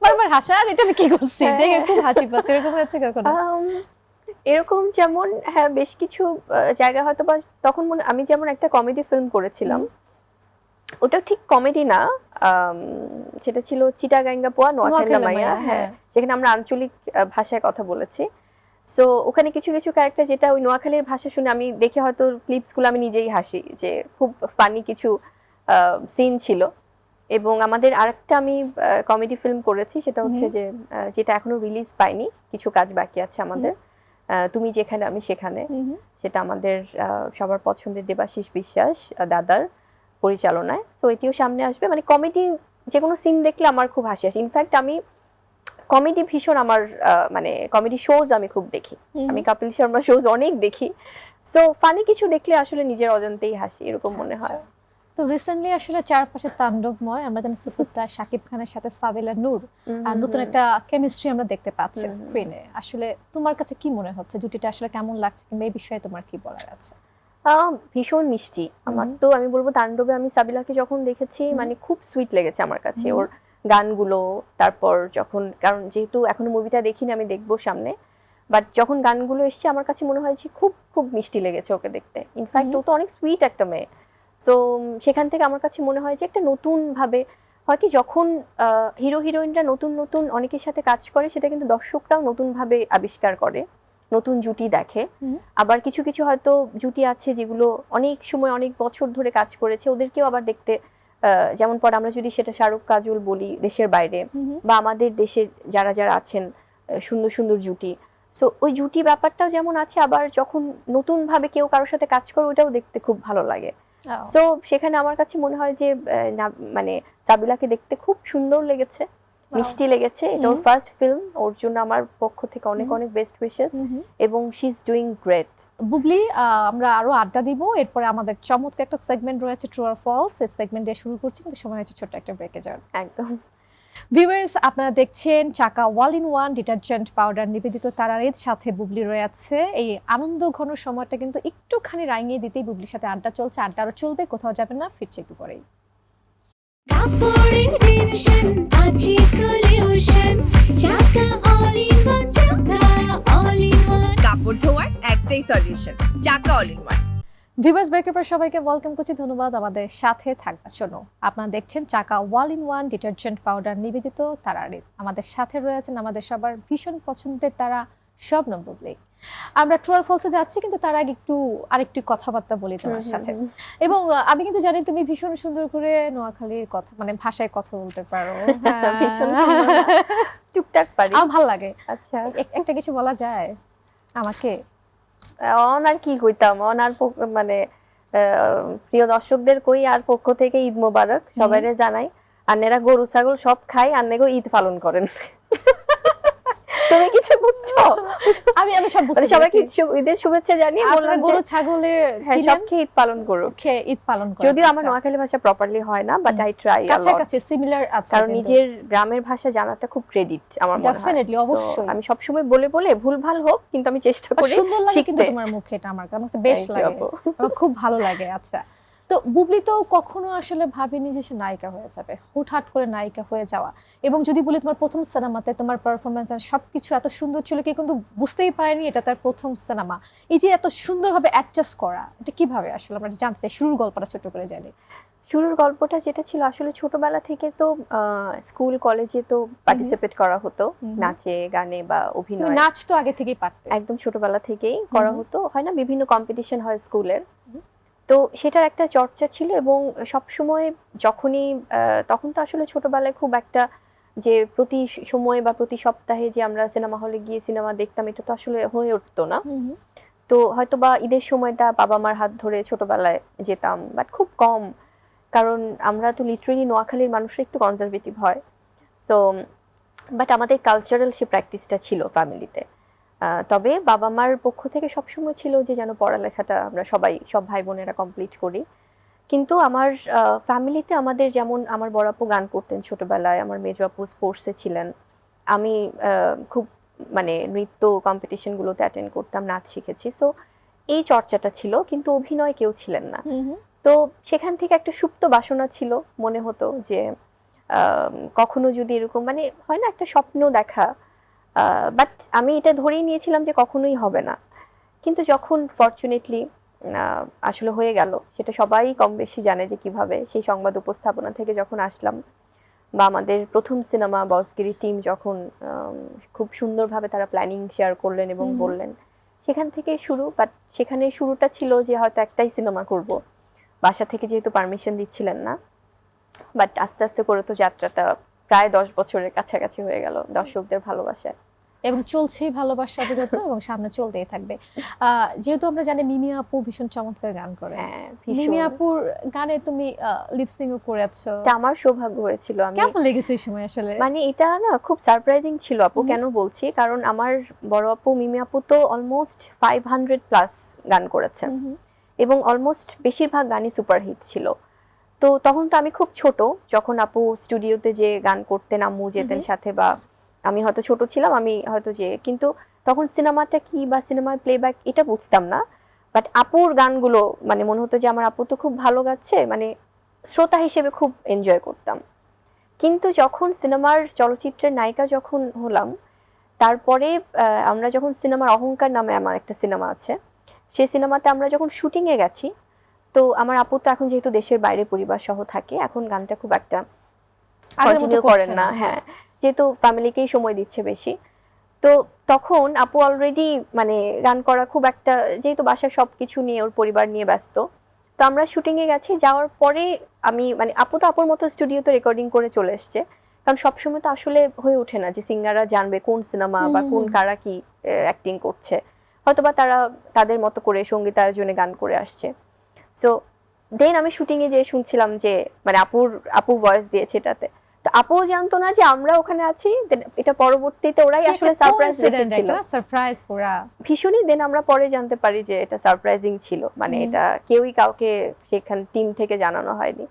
বারবার হাসা, আর এটা আমি কি করছি দেখে খুব হাসি পাচ্ছে, এরকম হয়েছে কখনো? এরকম যেমন হ্যাঁ বেশ কিছু জায়গা হয়তো বা তখন আমি যেমন একটা কমেডি ফিল্ম করেছিলাম, ওটা ঠিক কমেডি না, সেটা ছিল চিটাগাঙ্গা পোয়া নোয়াখালী মাইয়া। হ্যাঁ, যেখানে আমরা আঞ্চলিক ভাষায় কথা বলেছি। সো ওখানে কিছু কিছু ক্যারেক্টার যেটা ওই নোয়াখালীর ভাষা শুনে আমি দেখে হয়তো ক্লিপসগুলো আমি নিজেই হাসি, যে খুব ফানি কিছু সিন ছিল। এবং আমাদের আরেকটা আমি কমেডি ফিল্ম করেছি, সেটা হচ্ছে যে যেটা এখনো রিলিজ পাইনি, কিছু কাজ বাকি আছে আমাদের, তুমি যেখানে আমি সেখানে। সেটা আমাদের সবার পছন্দের দেবাশিস বিশ্বাস দাদার পরিচালনায়। সো এটিও সামনে আসবে। মানে কমেডি যে কোনো সিন দেখলে আমার খুব হাসি আসে। ইনফ্যাক্ট আমি কমেডি ভীষণ আমার মানে কমেডি শোজ আমি খুব দেখি, আমি কপিল শর্মা শোজ অনেক দেখি। সো ফানি কিছু দেখলে আসলে নিজের অজান্তেই হাসি, এরকম মনে হয়। তো রিসেন্টলি আসলে চারপাশে তাণ্ডবময়, আমরা জানি সুপারস্টার শাকিব খানের সাথে সাবিলা নূর আর নতুন একটা কেমিস্ট্রি আমরা দেখতে পাচ্ছি স্ক্রিনে। আসলে তোমার কাছে কি মনে হচ্ছে, জুটিটা আসলে কেমন লাগছে, কিংবা এই বিষয়ে তোমার কি বলার আছে? ভীষণ মিষ্টি। আমার তো আমি বলবো তাণ্ডবে আমি সাবিলাকে যখন দেখেছি মানে খুব সুইট লেগেছে আমার কাছে, ওর গানগুলো। তারপর যখন, কারণ যেহেতু এখনো মুভিটা দেখিনি, আমি দেখবো সামনে, বাট যখন গানগুলো এসছে আমার কাছে মনে হয়েছে খুব খুব মিষ্টি লেগেছে ওকে দেখতে। ইনফ্যাক্ট ও তো অনেক সুইট একটা মেয়ে। সো সেখান থেকে আমার কাছে মনে হয় যে একটা নতুন ভাবে হয় কি, যখন হিরো হিরোইনরা নতুন নতুন অনেকের সাথে কাজ করে, সেটা কিন্তু দর্শকরাও নতুন ভাবে আবিষ্কার করে, নতুন জুটি দেখে। আবার কিছু কিছু হয়তো জুটি আছে যেগুলো অনেক সময় অনেক বছর ধরে কাজ করেছে, ওদেরকেও আবার দেখতে, যেমন পর আমরা যদি সেটা শাহরুখ কাজল বলি দেশের বাইরে, বা আমাদের দেশের যারা যারা আছেন সুন্দর সুন্দর জুটি। সো ওই জুটি ব্যাপারটাও যেমন আছে, আবার যখন নতুন ভাবে কেউ কারোর সাথে কাজ করে ওটাও দেখতে খুব ভালো লাগে। সো সেখানে আমার কাছে মনে হয় যে মানে সাবিলাকে দেখতে খুব সুন্দর লেগেছে, মিষ্টি লেগেছে। এটা ওর ফার্স্ট ফিল্ম, ওর জন্য আমার পক্ষ থেকে অনেক অনেক বেস্ট উইশেস, এবং she is doing great. Bubly, আমরা আরো আড্ডা দিব, এরপরে আমাদের চমৎকার একটা সেগমেন্ট রয়েছে ট্রু অর ফলস, এই সেগমেন্ট দিয়ে শুরু করছি, কিন্তু সময় হচ্ছে ছোট্ট একটা ব্রেকে যাওয়ার। একদম। ভিউয়ার্স, আপনারা দেখছেন চাকা ওয়াল ইন ওয়ান ডিটারজেন্ট পাউডার নিবেদিত তারারের সাথে বুবলি রয়েছে। এই আনন্দ ঘন সময়টা কিন্তু একটুখানি রাঙিয়ে দিতেই বুবলির সাথে আড্ডা চলছে, আড্ডা আরো চলবে, কোথাও যাবেন না, ফিরছে একটু পরেই। কাপড়ের টেনশন আছে সলিউশন, চাকা অল ইন ওয়ান, চাকা অল ইন ওয়ান। কাপড় ধোয়ার একটাই সলিউশন, চাকা অল ইন ওয়ান। ভিউয়ার্স, ব্রেকের পর সবাইকে ওয়েলকাম করছি, ধন্যবাদ আমাদের সাথে থাকবার জন্য। আপনারা দেখছেন চাকা ওয়াল ইন ওয়ান ডিটারজেন্ট পাউডার নিবেদিত তারারে। আমাদের সাথে রয়েছেন আমাদের সবার ভীষণ পছন্দের তারা শবনম বুবলি। আমরা ট্রু অর ফলসে যাচ্ছি, কিন্তু তার আগে আরেকটু কথাবার্তা বলি তোমার সাথে। এবং আমি কিন্তু জানি তুমি ভীষণ সুন্দর করে নোয়াখালীর কথা মানে ভাষায় কথা বলতে পারো। টুকটাক পারি, আমার ভালো লাগে। আচ্ছা, একটা কিছু বলা যায় আমাকে? আর কি কইতাম, আর মানে প্রিয় দর্শকদের কই আর পক্ষ থেকে ঈদ মোবারক সবাইরে জানাই। আন্নেরা গরু ছাগল সব খাই, আন্নেগো ঈদ পালন করেন। তুমি কিছু বুঝছো? আমি সব বুঝতে পেরেছি। সবাইকে ঈদের শুভেচ্ছা জানিয়ে বললাম গরু ছাগলের সব খেয়ে ঈদ পালন করো, খেয়ে ঈদ পালন করো। যদিও আমার নোয়াখালী ভাষা প্রপারলি হয় না, বাট আই ট্রাই আ লট। কাছাকাছি সিমিলার আছে, কারণ নিজের গ্রামের ভাষা জানাটা খুব ক্রেডিট আমার মনে হয়। ডেফিনেটলি, অবশ্যই। আমি সব সময় বলে ভুলভাল হোক, কিন্তু আমি চেষ্টা করি। সুন্দর লাগে কিন্তু তোমার মুখে, এটা আমার কাছে বেশ লাগে, আমার খুব ভালো লাগে। আচ্ছা, তো বুবলি তো কখনো আসলে ভাবেনি যে সে নায়িকা হয়ে যাবে, হুটহাট করে নায়িকা হয়ে যাওয়া। এবং যদি বলি তোমার প্রথম সিনেমাতে তোমার পারফরমেন্স আর সবকিছু এত সুন্দর ছিল, কি কিন্তু বুঝতেই পারেনি এটা তার প্রথম সিনেমা। এই যে এত সুন্দরভাবে অ্যাডজাস্ট করা, এটা কিভাবে আসলে আমরা জানতে চাই, শুরুর গল্পটা ছোট করে জানি। শুরুর গল্পটা যেটা ছিল আসলে ছোটবেলা থেকে তো স্কুল কলেজে তো পার্টিসিপেট করা হতো নাচে গানে বা তুমি অভিনয়। নাচ তো আগে থেকেই পারতে। একদম ছোটবেলা থেকেই করা হতো, হয় না বিভিন্ন কম্পিটিশন হয় স্কুলের, তো সেটার একটা চর্চা ছিল। এবং সব সময় যখনই তখন তো আসলে ছোটবেলায় খুব একটা যে প্রতি সময় বা প্রতি সপ্তাহে যে আমরা সিনেমা হলে গিয়ে সিনেমা দেখতাম এটা তো আসলে হয়ে উঠতো না। তো হয়তো বা ঈদের সময়টা বাবা মার হাত ধরে ছোটবেলায় যেতাম, বাট খুব কম, কারণ আমরা তো লিটারেলি নোয়াখালীর মানুষরা একটু কনজারভেটিভ হয়। সো বাট আমাদের কালচারাল সে প্র্যাকটিসটা ছিল ফ্যামিলিতে। তবে বাবা মার পক্ষ থেকে সবসময় ছিল যে যেন পড়ালেখাটা আমরা সব ভাই বোনেরা কমপ্লিট করি। কিন্তু আমার ফ্যামিলিতে আমাদের যেমন আমার বড় আপু গান করতেন ছোটবেলায়, আমার মেজো আপু স্পোর্টসে ছিলেন, আমি খুব মানে নৃত্য কম্পিটিশনগুলোতে অ্যাটেন্ড করতাম, নাচ শিখেছি। সো এই চর্চাটা ছিল, কিন্তু অভিনয় কেউ ছিলেন না। তো সেখান থেকে একটা সুপ্ত বাসনা ছিল, মনে হতো যে কখনো যদি এরকম মানে হয় না একটা স্বপ্ন দেখা, বাট আমি এটা ধরেই নিয়েছিলাম যে কখনোই হবে না। কিন্তু যখন ফরচুনেটলি আসলে হয়ে গেল, সেটা সবাই কম বেশি জানে যে কিভাবে সেই সংবাদ উপস্থাপনা থেকে যখন আসলাম, বা আমাদের প্রথম সিনেমা বসগিরি টিম যখন খুব সুন্দরভাবে তারা প্ল্যানিং শেয়ার করলেন এবং বললেন, সেখান থেকেই শুরু। বাট সেখানে শুরুটা ছিল যে হয়তো একটাই সিনেমা করব, বাসা থেকে যেহেতু পারমিশন দিচ্ছিলেন না। বাট আস্তে আস্তে করে তো যাত্রাটা প্রায় 10 বছরের কাছাকাছি হয়ে গেল দর্শকদের ভালোবাসায়, এবং চলছেই ভালোবাসা অবিরত এবং সামনে চলতেই থাকবে। যেহেতু আমরা জানি মিমি আপু ভীষণ চমৎকার গান করে, হ্যাঁ মিমি আপুর গানে তুমি লিপসিংও করেছো, এটা আমার সৌভাগ্য হয়েছিল। আমি কেমন লেগেছে এই সময় আসলে? মানে এটা না খুব সারপ্রাইজিং ছিল আপু। কেন বলছি, কারণ আমার বড় আপু মিমি আপু তো অলমোস্ট 500 প্লাস গান করেছেন এবং অলমোস্ট বেশিরভাগ গানই সুপারহিট ছিল। তো তখন তো আমি খুব ছোট, যখন আপু স্টুডিওতে যে গান করতেন আম্মু যেতেন সাথে, বা আমি হয়তো ছোট ছিলাম, আমি হয়তো যে, কিন্তু তখন সিনেমাটা কি বা সিনেমার প্লেব্যাক এটা বুঝতাম না। বাট আপুর গানগুলো মানে মনে হতো যে আমার আপু তো খুব ভালো গাচ্ছে, মানে শ্রোতা হিসেবে খুব এনজয় করতাম। কিন্তু যখন সিনেমার চলচ্চিত্রের নায়িকা যখন হলাম, তারপরে আমরা যখন সিনেমার অহংকার নামে আমার একটা সিনেমা আছে, সেই সিনেমাতে আমরা যখন শুটিংয়ে গেছি, তো আমার আপু তো এখন যেহেতু দেশের বাইরে পরিবার সহ থাকে, এখন গানটা খুব একটা কন্টিনিউ করেন না, হ্যাঁ, যেহেতু ফ্যামিলিকেই সময় দিচ্ছে বেশি। তো তখন আপু অলরেডি মানে গান করা খুব একটা, যেহেতু বাসার সবকিছু নিয়ে ওর পরিবার নিয়ে ব্যস্ত, তো আমরা শুটিংয়ে গেছি। যাওয়ার পরে আমি মানে আপু তো আপুর মতো স্টুডিওতে রেকর্ডিং করে চলে এসছে, কারণ সবসময় তো আসলে হয়ে ওঠে না যে সিঙ্গাররা জানবে কোন সিনেমা বা কোন কারা কি অ্যাক্টিং করছে, হয়তোবা তারা তাদের মতো করে সঙ্গীতায়োজনে গান করে আসছে। সো দেন আমি শুটিংয়ে যেয়ে শুনছিলাম যে মানে আপু ভয়েস দিয়েছে এটাতে, তো আপুও জানতো না যে আমরা ওখানে আছি। এটা পরবর্তীতে ওরাই আসলে সারপ্রাইজ রেখেছিল, সারপ্রাইজ পুরা ভীষণই। দেন আমরা পরে জানতে পারি যে এটা সারপ্রাইজিং ছিল, মানে এটা কেউই কাউকে সেখানে টিম থেকে জানানো হয়নি।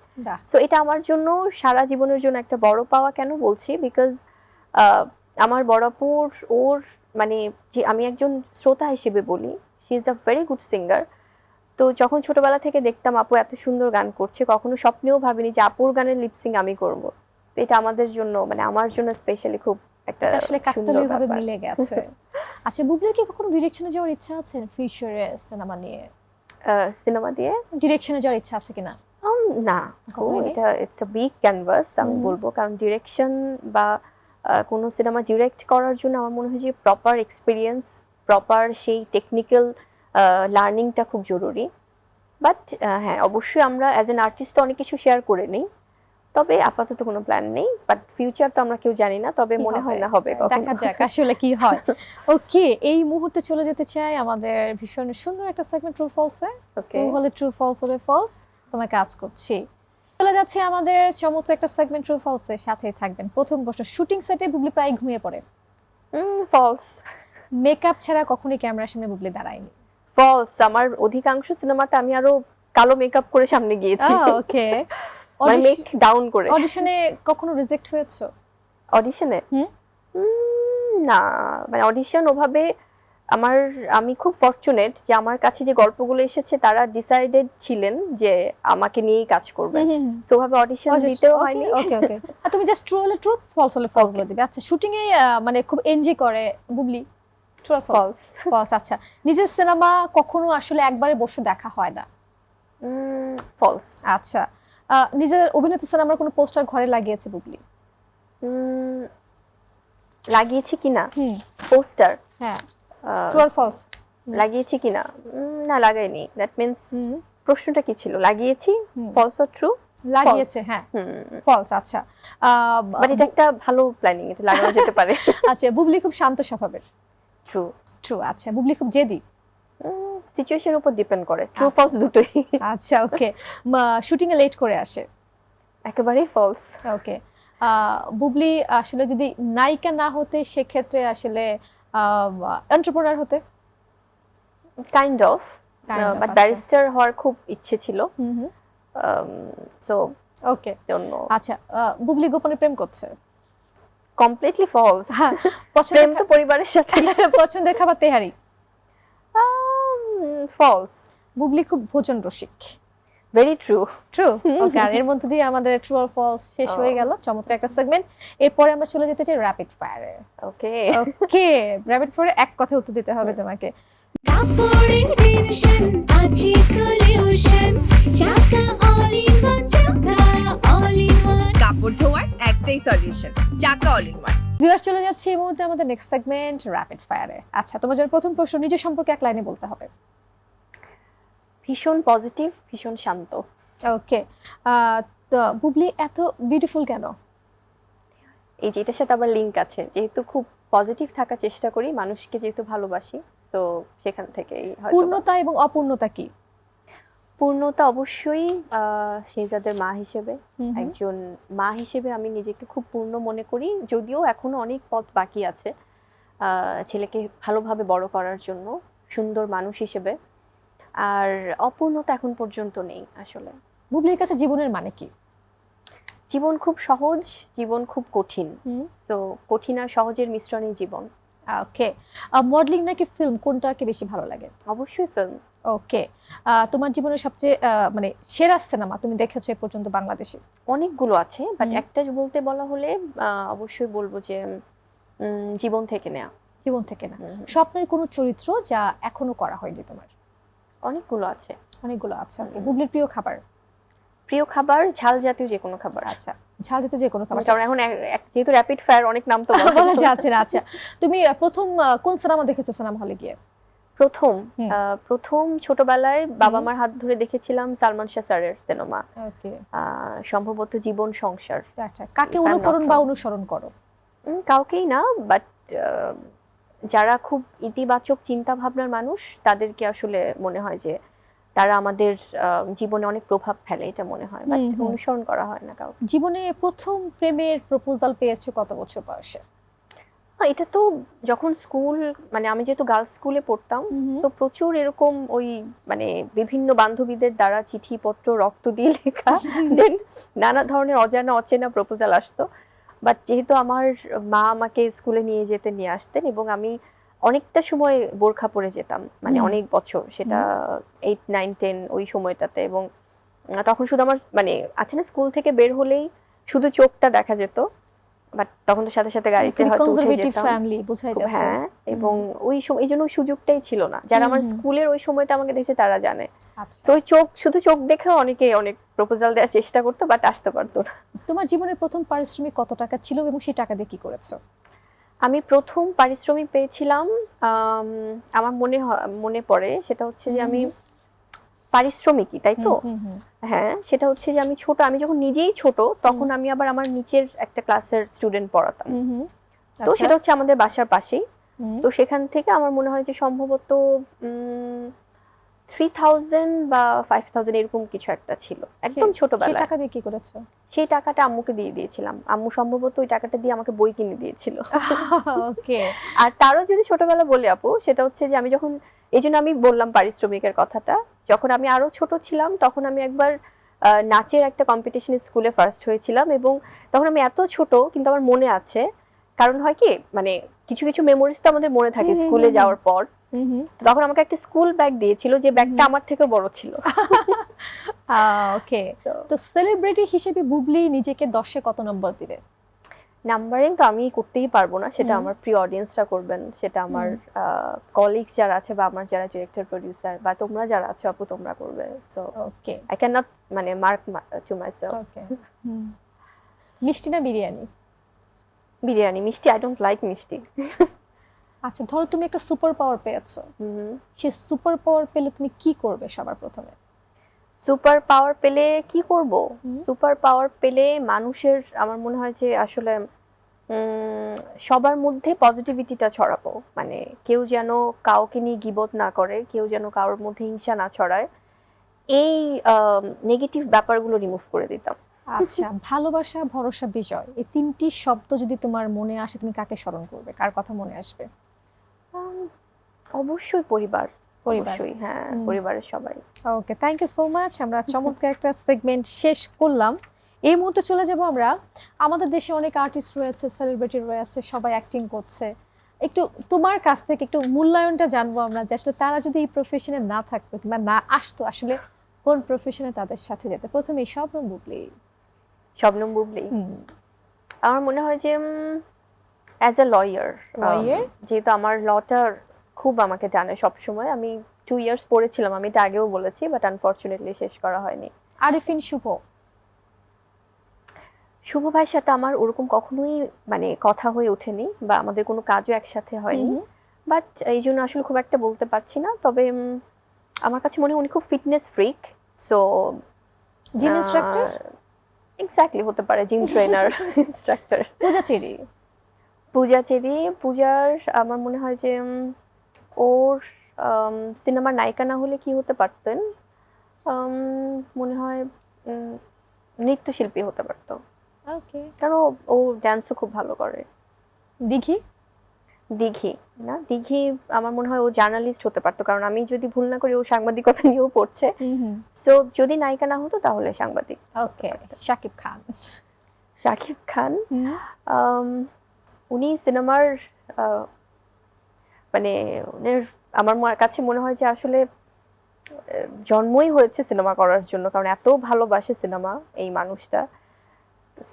সো এটা আমার জন্য সারা জীবনের জন্য একটা বড় পাওয়া। কেন বলছি, বিকজ আমার বড় আপুর ওর মানে যে আমি একজন শ্রোতা হিসেবে বলি, she is a very good singer. তো যখন ছোটবেলা থেকে দেখতাম আপু এত সুন্দর গান করছে, কখনো স্বপ্নেও ভাবিনি যে আপুর গানের লিপসিং আমি করব। তো এটা আমাদের জন্য মানে আমার জন্য স্পেশালি খুব একটা আসলে কাকতালীয়ভাবে মিলে গেছে। আচ্ছা, বুবলির কি কখনো ডিরেকশনে যাওয়ার ইচ্ছা আছে ফিউচারে সিনেমা নিয়ে? সিনেমা দিয়ে ডিরেকশনে যাওয়ার ইচ্ছা আছে কিনা? না, এটা ইটস আ বিগ ক্যানভাস আমি বলবো, কারণ ডিরেকশন বা কোনো সিনেমা ডিরেক্ট করার জন্য আমার মনে হয় যে প্রপার এক্সপিরিয়েন্স, প্রপার সেই টেকনিক্যাল লার্নিংটা খুব জরুরি। বাট হ্যাঁ, অবশ্যই আমরা অ্যাজ এন আর্টিস্ট অনেক কিছু শেয়ার করে নিই, তবে আপাতত কোনো প্ল্যান নেই। বাট ফিউচার তো আমরা কেউ জানি না, তবে মনে হয় না হবে, দেখা যাক আসলে কি হয়। ওকে, এই মুহূর্তে চলে যেতে চাই আমাদের ভীষণ সুন্দর একটা সেগমেন্ট ট্রু ফলসে। ট্রু হলে ট্রু, ফলস হলে ফলস। তোমায় কাজ করছি, চলে যাচ্ছে আমাদের চমৎকার একটা সেগমেন্ট ট্রু ফলসে, সাথেই থাকবেন। প্রথম প্রশ্ন, শুটিং সেটে বুবলি প্রায় ঘুমিয়ে পড়ে? ফলস। মেকআপ ছাড়া কখনোই ক্যামেরার সামনে বুবলি দাঁড়ায়নি? ফলস। আমার অধিকাংশ সিনেমাতে আমি আরো কালো মেকআপ করে সামনে গিয়েছি। ওকে, মানে মেক ডাউন করে। অডিশনে কখনো রিজেক্ট হয়েছো? অডিশনে না, মানে অডিশন ওভাবে আমি খুব ফরচুনেট যে আমার কাছে যে গল্পগুলো এসেছে তারা ডিসাইডেড ছিলেন যে আমাকে নিয়েই কাজ করবে, সো ভাবে অডিশন দিতেও হয়নি। ওকে ওকে, আর তুমি জাস্ট ট্রু হলে ট্রু, ফলস হলে ফলস বলে দিবে। আচ্ছা, শুটিং এ মানে খুব এনজয় করে বুবলি, ট্রু আর ফলস? ফলস। আচ্ছা, নিজের সিনেমা কখনো আসলে একবারে বসে দেখা হয় না? ফলস। আচ্ছা, নিজের অভিনেতা সিনেমার কোনো পোস্টার ঘরে লাগিয়েছে বুবলি? লাগিয়েছি কিনা পোস্টার? হ্যাঁ, ট্রু আর ফলস? লাগিয়েছি কিনা? না, লাগাইনি। দ্যাট মিন্স প্রশ্নটা কি ছিল? লাগিয়েছি, ফলস অর ট্রু? লাগিয়েছে, হ্যাঁ, ফলস। আচ্ছা, বাট এটা একটা ভালো প্ল্যানিং, এটা লাগানো যেতে পারে। আচ্ছা, বুবলি খুব শান্ত স্বভাবের? ট্রু। ট্রু। আচ্ছা, বুবলি খুব জেদি? সিচুয়েশনের উপর ডিপেন্ড করে, ট্রু ফলস দুটোই। আচ্ছা, ওকে। শুটিং এ লেট করে আসে? একেবারেই ফলস। ওকে। বুবলি আসলে যদি নায়িকা না হতে সেক্ষেত্রে আসলে এন্টারপ্রেনার হতে? কাইন্ড অফ, বাট ব্যারিস্টার হওয়ার খুব ইচ্ছে ছিল। So okay, don't know. আচ্ছা, বুবলি গোপনে প্রেম করছে? Completely false. প্রেম তো পরিবারের সাথে। পছন্দের খাবার তেহারি? ফলস। বুবলি খুব ভোজন রসিক? Very true. ট্রু। ওকে, আর এর মধ্যে দিয়ে আমাদের ট্রু আর ফলস শেষ হয়ে গেল। চমৎকার একটা সেগমেন্ট। এরপরে আমরা চলে যেতে চাই র‍্যাপিড ফায়ারে। ওকে ওকে, র‍্যাপিড ফায়ারে এক কথায় উত্তর দিতে হবে তোমাকে। কাপড়ের টেনশন আছে সলিউশন, চাকা অল ইন ওয়ান, চাকা অল ইন ওয়ান। কাপড় ধোয়ার একটাই সলিউশন, চাকা অল ইন ওয়ান। ভিউয়ার্স, চলে যাচ্ছি এই মুহূর্তে আমাদের নেক্সট সেগমেন্ট র‍্যাপিড ফায়ারে। আচ্ছা, তোমার জন্য প্রথম প্রশ্ন, নিজের সম্পর্কে এক লাইনে বলতে হবে। ভীষণ পজিটিভ, ভীষণ শান্ত। ওকে, তো বুবলি এত বিউটিফুল কেন? এই যে এটার সাথে আবার লিংক আছে, যেহেতু খুব পজিটিভ থাকার চেষ্টা করি, মানুষকে যেহেতু ভালোবাসি, সো সেখান থেকেই হয়তো। পূর্ণতা এবং অপূর্ণতা কি? পূর্ণতা অবশ্যই শেহজাদের মা হিসেবে, একজন মা হিসেবে আমি নিজেকে খুব পূর্ণ মনে করি, যদিও এখনো অনেক পথ বাকি আছে ছেলেকে ভালোভাবে বড় করার জন্য, সুন্দর মানুষ হিসেবে। আর অপূর্ণতা এখন পর্যন্ত নেই আসলে। বুবলির কাছে জীবনের মানে কি? জীবন খুব সহজ, জীবন খুব কঠিন, সো কঠিন আর সহজের মিশ্রণে জীবন। ওকে, মডেলিং নাকি ফিল্ম, কোনটাকে বেশি ভালো লাগে? অবশ্যই ফিল্ম। ওকে, তোমার জীবনের সবচেয়ে মানে সেরা সিনেমা তুমি দেখেছো এ পর্যন্ত বাংলাদেশে? অনেকগুলো আছে, বাট একটা বলতে বলা হলে অবশ্যই বলবো যে জীবন থেকে নেয়া। জীবন থেকে না, স্বপ্নের কোনো চরিত্র যা এখনো করা হয়নি তোমার? অনেকগুলো আছে। অনেকগুলো আছে। বুবলির প্রিয় খাবার? প্রিয় খাবার ঝাল জাতীয় যে কোনো খাবার। আচ্ছা, ঝাল জাতীয় যে কোনো খাবার। কারণ এখন যেহেতু র‍্যাপিড ফায়ার অনেক নাম তো বলা যাচ্ছে না। আচ্ছা, তুমি প্রথম কোন সিনেমা দেখেছো সিনেমা হলে গিয়ে? প্রথম ছোটবেলায় বাবা মার হাত ধরে দেখেছিলাম সালমান শাহ স্যারের সিনেমা। ওকে, সম্ভবত জীবন সংসার। আচ্ছা, কাকে অনুকরণ বা অনুসরণ করো? কাউকেই না, বাট যারা খুব ইতিবাচক চিন্তা ভাবনার মানুষ তাদেরকে আসলে মনে হয় যে তারা আমাদের জীবনে অনেক প্রভাব ফেলে, এটা মনে হয়, বাট অনুসরণ করা হয় না কাউকে। জীবনে প্রথম প্রেমের প্রপোজাল পেয়েছো কত বছর বয়সে? এটা তো যখন স্কুল, মানে আমি যেহেতু গার্লস স্কুলে পড়তাম, তো প্রচুর এরকম ওই মানে বিভিন্ন বান্ধবীদের দ্বারা চিঠিপত্র রক্ত দিয়ে লেখা, দেন নানা ধরনের অজানা অচেনা প্রপোজাল আসতো। বাট যেহেতু আমার মা আমাকে স্কুলে নিয়ে যেতে নিয়ে আসতেন, এবং আমি অনেকটা সময় বোরখা পরে যেতাম, মানে অনেক বছর, সেটা 8, 9, 10 ওই সময়টাতে, এবং তখন শুধু আমার মানে আছে না, স্কুল থেকে বের হলেই শুধু চোখটা দেখা যেত, বাট তখন তো সাথে সাথে গাড়িতে হয়তো উঠে যেতাম। ফ্যামিলি বোঝাই যাচ্ছে। হ্যাঁ, এবং ওই সময় এই জন্য সুযোগটাই ছিল না। যারা আমার স্কুলের ওই সময়টা আমাকে দেখে তারা জানে। তো ওই শুধু চোখ দেখে অনেকে অনেক প্রপোজাল দেওয়ার চেষ্টা করতো, বাট আসতে পারতো না। তোমার জীবনের প্রথম পারিশ্রমিক কত টাকা ছিল এবং সেই টাকা দিয়ে কি করেছো? আমি প্রথম পারিশ্রমিক পেয়েছিলাম, আমার মনে পড়ে, সেটা হচ্ছে যে আমি পারিশ্রমিকই, তাই তো? হ্যাঁ, সেটা হচ্ছে যে আমি যখন নিজেই ছোট, তখন আমি আবার আমার নিচের একটা ক্লাসের স্টুডেন্ট পড়াতাম, তো সেটা হচ্ছে আমাদের বাসার পাশেই। তো সেখান থেকে আমার মনে হয় যে সম্ভবত 3000 বা 5000 এরকম কিছু একটা ছিল, একদম ছোটবেলায়। সেই টাকা দিয়ে কি করেছো? সেই টাকাটা আম্মুকে দিয়ে দিয়েছিলাম। আম্মু সম্ভবত ওই টাকাটা দিয়ে আমাকে বই কিনে দিয়েছিল। ওকে, আর তারও যদি ছোটবেলা বলি আপু, সেটা হচ্ছে যে আমি যখন, এই জন্য আমি বললাম পারিশ্রমিকের কথাটা, যখন আমি আরো ছোট ছিলাম তখন আমি একবার নাচের একটা কম্পিটিশনে স্কুলে ফার্স্ট হয়েছিলাম, এবং তখন আমি এত ছোট, কিন্তু আমার মনে আছে কারণ হয় কি মানে কিছু কিছু মেমোরিজ তো আমাদের মনে থাকে স্কুলে যাওয়ার পর। তো তখন আমাকে একটা স্কুল ব্যাগ দিয়েছিল যে ব্যাগটা আমার থেকে বড় ছিল। ওকে, তো সেলিব্রিটি হিসেবে বুবলি নিজেকে 10-এ কত নম্বর দিবে? নাম্বারিং তো আমি করতেই পারবো না, সেটা আমার প্রিয় অডিয়েন্সরা করবেন, সেটা আমার কলিগস যারা আছে বা আমার যারা ডিরেক্টর প্রোডিউসার বা তোমরা যারা আছো আপু তোমরা করবে। So okay I can not মানে মার্ক টু মাইসেলফ। ওকে, মিষ্টি না বিরিয়ানি? বিরিয়ানি। মিষ্টি আই ডোন্ট লাইক মিষ্টি। আচ্ছা, ধরো তুমি একটা সুপার পাওয়ার পেয়েছো, সেই সুপার পাওয়ার পেলে তুমি কি করবে সবার প্রথমে? সুপার পাওয়ার পেলে কি করব? সুপার পাওয়ার পেলে মানুষের আমার মনে হয় যে আসলে সবার মধ্যে পজিটিভিটিটা ছড়াবো, মানে কেউ যেন কাউকে নিয়ে গিবত না করে, কেউ যেন কারোর মধ্যে হিংসা না ছড়ায়, এই নেগেটিভ ব্যাপারগুলো রিমুভ করে দিতাম। আচ্ছা, ভালোবাসা, ভরসা, বিজয়, এই তিনটি শব্দ যদি তোমার মনে আসে তুমি কাকে স্মরণ করবে, কার কথা মনে আসবে? অবশ্যই পরিবার। পরিবার। অবশ্যই, হ্যাঁ, পরিবারের সবাই। ওকে, থ্যাংক ইউ সো মাচ। আমরা চমৎকার একটা সেগমেন্ট শেষ করলাম। এই মুহূর্তে চলে যাব আমরা, আমাদের দেশে অনেক আর্টিস্ট রয়েছে, সেলিব্রিটি রয়েছে, সবাই অ্যাক্টিং করছে। একটু তোমার কাছ থেকে একটু মূল্যায়নটা জানবো আমরা, যে আসলে তারা যদি এই প্রফেশনে না থাকতো কিংবা না আসতো, আসলে কোন প্রফেশনে তাদের সাথে যেতে? প্রথমে শবনম বুবলি। শবনম বুবলি আমার মনে হয় যে অ্যাজ এ লয়ার, যেহেতু আমার লটার খুব আমাকে টানে সবসময়। আমি 2 ইয়ার্স পড়েছিলাম, আমি এটা আগেও বলেছি, বাট আনফরচুনেটলি শেষ করা হয়নি। আরিফিন শুভ। শুভ ভাইয়ের সাথে আমার ওরকম কখনোই মানে কথা হয়ে ওঠেনি বা আমাদের কোনো কাজও একসাথে হয়নি, বাট এই জন্য আসলে খুব একটা বলতে পারছি না। তবে আমার কাছে মনে হয় উনি খুব fitness freak. So gym instructor? Exactly, হতে পারে জিম ট্রেনার, ইনস্ট্রাক্টর। পূজা চেরি। পূজা চেরি, পূজার আমার মনে হয় যে ওর সিনেমার নায়িকা না হলে কি হতে পারতেন, মনে হয় নৃত্যশিল্পী হতে পারতো। ওকে, কারণ ও ডান্সও খুব ভালো করে। দিঘি। দিঘি না, দিঘি আমার মনে হয় ও জার্নালিস্ট হতে পারতো, কারণ আমি যদি ভুল না করি ও সাংবাদিকতা নিয়েও পড়ছে। সো যদি নায়িকা না হতো তাহলে সাংবাদিক। ওকে, শাকিব খান। শাকিব খান, উনি সিনেমার মানে আমার কাছে মনে হয় যে আসলে জন্মই হয়েছে সিনেমা করার জন্য, কারণ এত ভালোবাসে সিনেমা এই মানুষটা।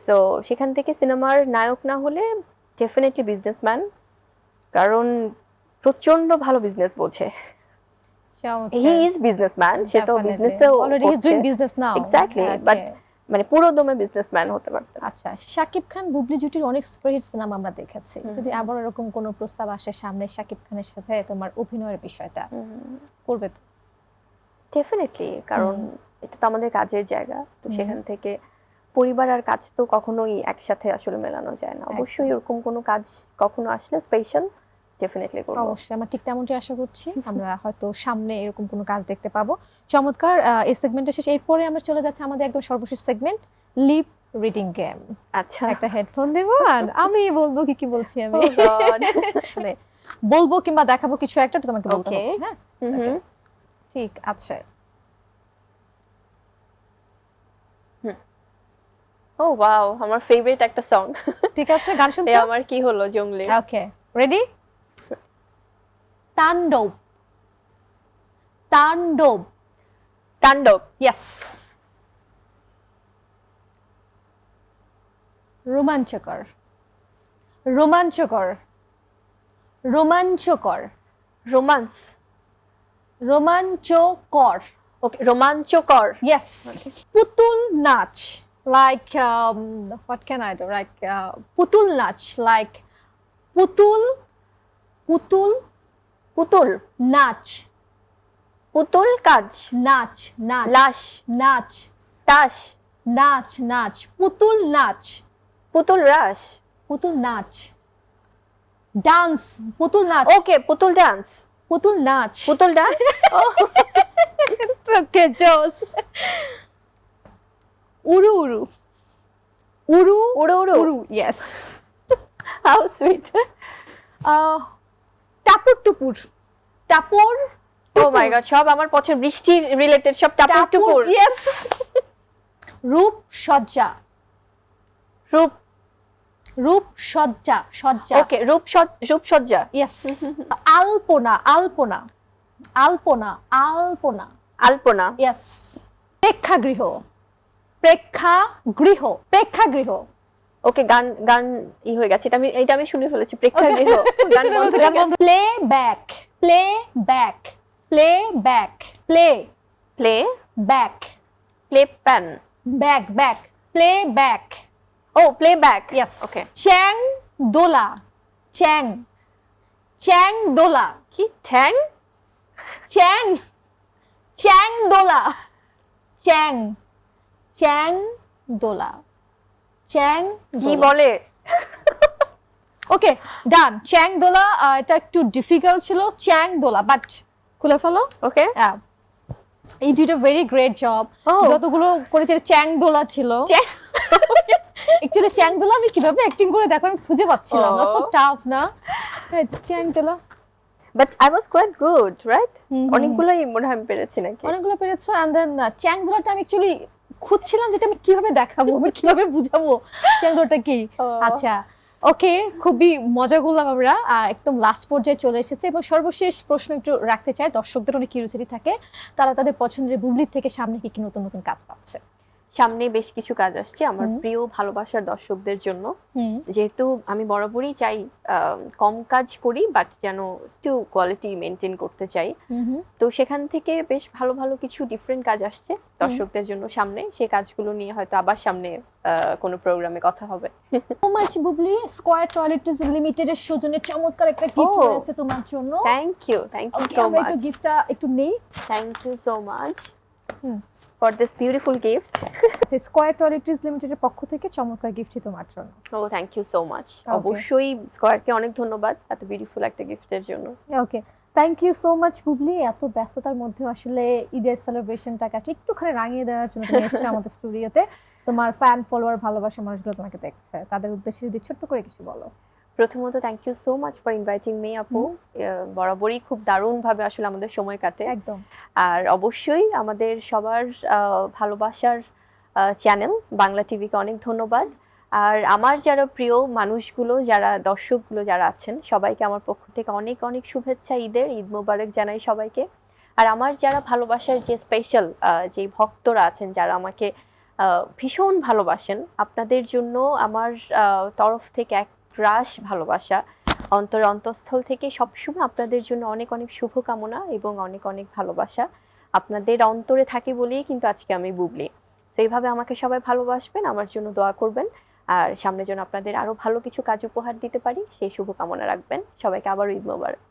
সো সেখান থেকে সিনেমার নায়ক না হলে ডেফিনেটলি বিজনেসম্যান, কারণ প্রচন্ড ভালো বিজনেস বোঝে। হি ইজ বিজনেসম্যান, সে তো বিজনেসেও already is doing business now. Exactly, but মানে পুরো দমে বিজনেসম্যান হতে পারতেন। আচ্ছা, শাকিব খান বুবলি জুটির অনেক সুপারহিট সিনেমা আমরা দেখেছি। যদি আবার এরকম কোনো প্রস্তাব আসে সামনে শাকিব খানের সাথে তোমার অভিনয়ের বিষয়টা, করবে তো? ডেফিনেটলি, কারণ এটা তো আমাদের কাজের জায়গা, তো সেখান থেকে পরিবার আর কাজ তো কখনোই একসাথে আসলে মেলানো যায় না। অবশ্যই এরকম কোনো কাজ কখনো আসলে স্পেশাল ডেফিনেটলি করব। অবশ্যই, আমরা ঠিক তেমনটাই আশা করছি। আমরা হয়তো সামনে এরকম কোনো কাজ দেখতে পাবো। চমৎকার, এই সেগমেন্টটা শেষ। এরপরে আমরা চলে যাচ্ছি আমাদের একদম সর্বশেষ সেগমেন্ট, লিপ রিডিং গেম। আচ্ছা, একটা হেডফোন দেব আর আমি বলবো কি বলছি আমি। আসলে বলবো কিংবা দেখাবো কিছু একটা, তো তোমাকে বলতে হচ্ছে। হ্যাঁ, ঠিক আছে। ও ওয়াও, আমার ফেভারিট একটা সং। ঠিক আছে, গান শুনছো? আমার কি হলো জঙ্গলি। ওকে, রেডি? তাণ্ডব। তাণ্ডব। তাণ্ডব। ইয়েস। রোমাঞ্চকর। রোমাঞ্চকর। রোমাঞ্চকর। রোমান্স। রোমাঞ্চকর। ওকে, রোমাঞ্চকর। ইয়েস। পুতুল নাচ, like what can I do, like পুতুল নাচ, like পুতুল পুতুল পুতুল নাচ। পুতুল কাজ। নাচ নাচ। লাশ। নাচ। তাস। নাচ নাচ। পুতুল নাচ। পুতুল রাস। পুতুল নাচ। ডান্স। পুতুল নাচ। ওকে, পুতুল ডান্স। পুতুল নাচ। পুতুল ডান্স। ওকে, জোস। উড়ু উড়ু। উড়ু উড়ু উড়ু। উড়ু, ইয়েস। How sweet. টাপুর টুপুর। টাপুর। ও মাই গড, সব আমার পছন্দ, বৃষ্টি রিলেটেড সব টাপুর টুপুর। ইয়েস। রূপ সজ্জা। রূপ রূপসজ্জা, সজ্জা। ওকে, রূপসজ্জা। ইয়েস। আলপনা, আলপনা, আলপনা, আলপনা। আলপনা। ইয়েস। প্রেক্ষাগৃহ, প্রেক্ষাগৃহ, প্রেক্ষাগৃহ। ওকে, গান গান হয়ে গেছে, এটা আমি শুনে ফেলেছি, প্রেক্ষাগৃহ। গান বন্ধ হয়ে গেছে। Play back, play back, play back, play play back, play প্যান। Back, back, play back. Oh, play back. Yes. Okay. চ্যাং দোলা, চ্যাং, চ্যাং দোলা, কি ঠ্যাং? চ্যাং, চ্যাং দোলা, চ্যাং, চ্যাং দোলা, চ্যাং কি বলে? ওকে, ডান। চ্যাং দোলা, এটা একটু ডিফিকাল্ট ছিল, চ্যাং দোলা, বাট খুলে ফেলো। ওকে। এই did a very great job. Oh. যতগুলো করেছে চ্যাং দোলা ছিল। অ্যাকচুয়ালি চ্যাং দোলা আমি কিভাবে অ্যাক্টিং করে দেখো আমি খুঁজে পাচ্ছিলাম না, সো টাফ না। চ্যাং দোলা, but I was quite good, right? Hmm. অনেকগুলোই মনে হয় আমি পেরেছি নাকি? অনেকগুলো পেরেছো। এন্ড দেন চ্যাং দোলাটা আমি অ্যাকচুয়ালি খুঁজছিলাম যেটা আমি কিভাবে দেখাবো, আমি কিভাবে বুঝাবো চ্যাং দোলাটা কি। আচ্ছা, ওকে, খুবই মজা করলাম আমরা। একদম লাস্ট পর্যায়ে চলে এসেছে এবং সর্বশেষ প্রশ্ন একটু রাখতে চাই, দর্শকদের অনেক কিউরিওসিটি থাকে, তারা তাদের পছন্দের বুবলির থেকে সামনে কি কি নতুন নতুন কাজ পাচ্ছে। সামনে বেশ কিছু কাজ আসছে আমার প্রিয় ভালোবাসার দর্শকদের জন্য। যেহেতু আমি বরাবরই চাই কম কাজ করি, বাট যেন একটু কোয়ালিটি মেনটেন করতে চাই, তো সেখান থেকে বেশ ভালো ভালো কিছু ডিফারেন্ট কাজ আসছে দর্শকদের জন্য সামনে। সেই কাজগুলো নিয়ে হয়তো আবার সামনে কোনো প্রোগ্রামে কথা হবে। সো মাচ বুবলি, স্কয়ার টয়লেটস লিমিটেড এর সৌজন্যে চমৎকার একটা গিফট রয়েছে তোমার জন্য। থ্যাংক ইউ সো আমরা মাচ। একটু গিফটটা একটু নেই। Thank you so much for this beautiful gift. Square Toiletries লিমিটেডের পক্ষ থেকে চমৎকার গিফটই তোমার জন্য। Oh, thank you so much. অবশ্যই স্কয়ারকে অনেক ধন্যবাদ এত বিউটিফুল একটা গিফটের জন্য। Okay, thank you so much Bubly. এত ব্যস্ততার মধ্যে আসলে ঈদের সেলিব্রেশনটাকে একটুখানি রাঙিয়ে দেওয়ার জন্য তুমি এসেছো আমাদের স্টুডিওতে। তোমার ফ্যান ফলোয়ার ভালোবাসার মানুষগুলো তোমাকে দেখছে, তাদের উদ্দেশ্যে যদি ছোট্ট করে কিছু বলো। প্রথমত thank you so much for inviting me আপু। বরাবরই খুব দারুণভাবে আসলে আমাদের সময় কাটে। একদম। আর অবশ্যই আমাদের সবার ভালোবাসার চ্যানেল বাংলা টিভিকে অনেক ধন্যবাদ। আর আমার যারা প্রিয় মানুষগুলো, যারা দর্শকগুলো যারা আছেন, সবাইকে আমার পক্ষ থেকে অনেক অনেক শুভেচ্ছা, ঈদ মোবারক জানাই সবাইকে। আর আমার যারা ভালোবাসার যে স্পেশাল যে ভক্তরা আছেন, যারা আমাকে ভীষণ ভালোবাসেন, আপনাদের জন্য আমার তরফ থেকে এক রাশ ভালোবাসা, অন্তঃস্থল থেকে সবসময় আপনাদের জন্য অনেক অনেক শুভকামনা এবং অনেক অনেক ভালোবাসা আপনাদের অন্তরে থাকে বলেই কিন্তু আজকে আমি বুবলি। তো এইভাবে আমাকে সবাই ভালোবাসবেন, আমার জন্য দোয়া করবেন, আর সামনে যেন আপনাদের আরো ভালো কিছু কাজ উপহার দিতে পারি সেই শুভকামনা রাখবেন। সবাইকে আবার Eid Mubarak.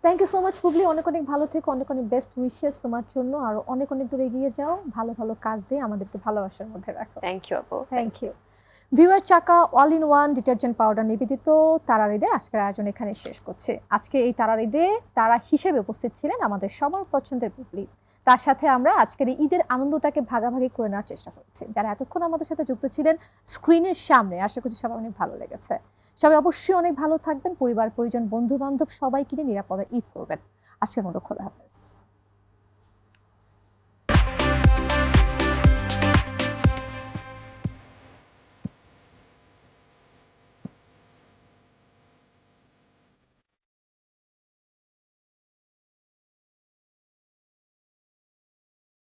Thank you so much Bubly, অনেক অনেক ভালো থেকো, অনেক অনেক বেস্ট উইশেস তোমার জন্য, আর অনেক অনেক দূর এগিয়ে যাও, ভালো ভালো কাজ দিয়ে আমাদেরকে ভালোবাসার মধ্যে রাখো। থ্যাংক ইউ আপু। Thank you. Viewer, Chaka all in one detergent powder নিবেদিত তারার ঈদের আজকের আয়োজন এখানে শেষ করছে। আজকে এই তারার ঈদে তারা হিসেবে উপস্থিত ছিলেন আমাদের সবার পছন্দের বুবলি। তার সাথে আমরা আজকের এই ঈদের আনন্দটাকে ভাগাভাগি করে নেওয়ার চেষ্টা করছি। যারা এতক্ষণ আমাদের সাথে যুক্ত ছিলেন স্ক্রিনের সামনে, আশা করছি সবাই অনেক ভালো লেগেছে। সবাই অবশ্যই অনেক ভালো থাকবেন, পরিবার পরিজন বন্ধু বান্ধব সবাইকে নিয়ে নিরাপদে ঈদ করবেন। আজকের মতো খোদা হাফেজ।